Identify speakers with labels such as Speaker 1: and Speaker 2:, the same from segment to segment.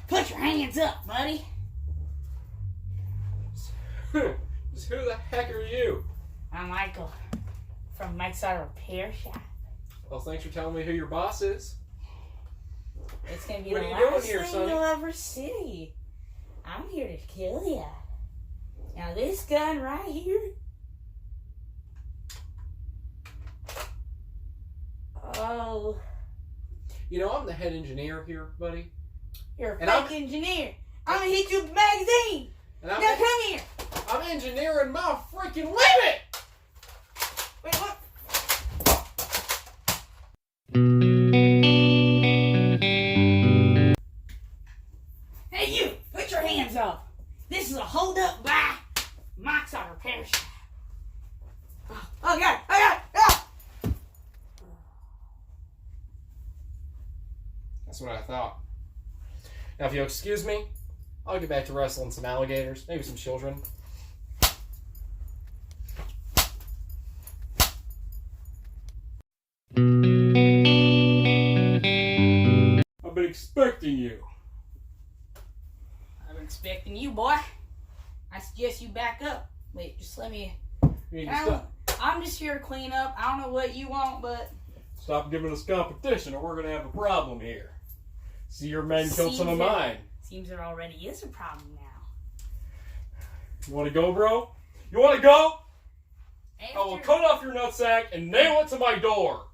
Speaker 1: Put your hands up, buddy.
Speaker 2: Just who the heck are you?
Speaker 1: I'm Michael from Mike's Auto Repair Shop.
Speaker 2: Well, thanks for telling me who your boss is.
Speaker 1: It's gonna be
Speaker 2: What
Speaker 1: the
Speaker 2: are you doing
Speaker 1: last
Speaker 2: here,
Speaker 1: thing
Speaker 2: Sonny?
Speaker 1: you'll ever see. I'm here to kill ya. Now this gun right here. Oh,
Speaker 2: You know, I'm the head engineer here, buddy.
Speaker 1: you're a
Speaker 2: And
Speaker 1: fake engineer. I'm gonna hit you with a magazine.
Speaker 2: And
Speaker 1: Now come here.
Speaker 2: I'm engineering my freaking limit!
Speaker 1: Wait, what? Hey, you! Put your hands up. This is a hold up by Mike's Auto Repair Shop. Oh God! Oh God! Oh!
Speaker 2: That's what I thought. Now, if you'll excuse me, I'll get back to wrestling some alligators, maybe some children. I've been expecting you.
Speaker 1: I've been expecting you, boy. I suggest you back up. Wait, just let me.
Speaker 2: You need to stop,
Speaker 1: I'm just here to clean up. I don't know what you want, but
Speaker 2: stop giving us competition or we're going to have a problem here. See, your men killed some of
Speaker 1: Seems
Speaker 2: mine.
Speaker 1: seems there already is a problem now.
Speaker 2: You want to go, bro? You want to go? I will
Speaker 1: After,
Speaker 2: cut off your nutsack and nail it to my door.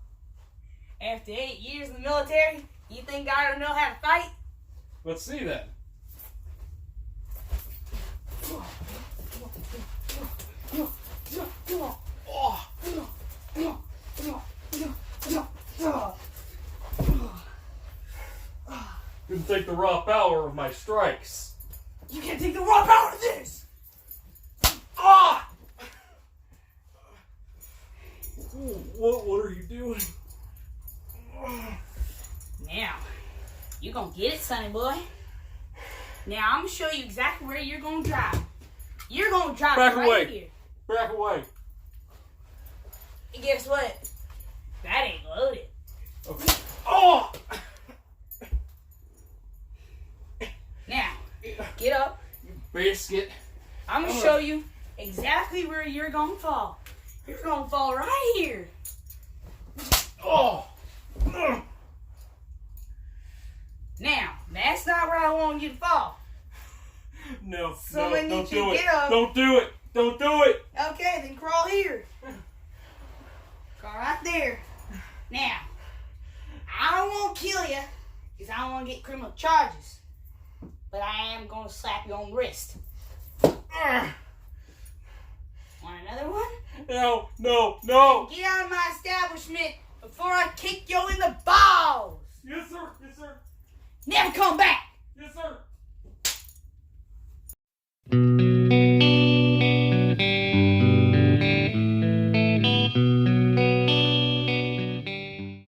Speaker 1: after 8 years in the military, you think I don't know how to fight?
Speaker 2: Let's see then. Couldn't take the raw power of my strikes.
Speaker 1: You can't take the raw power of this!
Speaker 2: Ah! What are you doing?
Speaker 1: Now, you gonna get it, sonny boy. Now, I'm gonna show you exactly where you're gonna drive. You're gonna drive
Speaker 2: Back
Speaker 1: right
Speaker 2: away.
Speaker 1: here.
Speaker 2: Back away.
Speaker 1: And guess what? That ain't loaded.
Speaker 2: Okay. Oh!
Speaker 1: Now, get up.
Speaker 2: Biscuit.
Speaker 1: I'm gonna show you exactly where you're gonna fall. You're gonna fall right here.
Speaker 2: Oh!
Speaker 1: Now, that's not where I want you to fall.
Speaker 2: No,
Speaker 1: Someone
Speaker 2: no,
Speaker 1: needs
Speaker 2: don't
Speaker 1: you
Speaker 2: do
Speaker 1: to
Speaker 2: it.
Speaker 1: get up.
Speaker 2: Don't do it. Don't do it.
Speaker 1: Okay, then crawl here. Crawl right there. Now, I don't want to kill you because I don't want to get criminal charges. But I am going to slap you on the wrist. Want another one?
Speaker 2: No, no, no.
Speaker 1: Get out of my establishment before I kick you in the balls.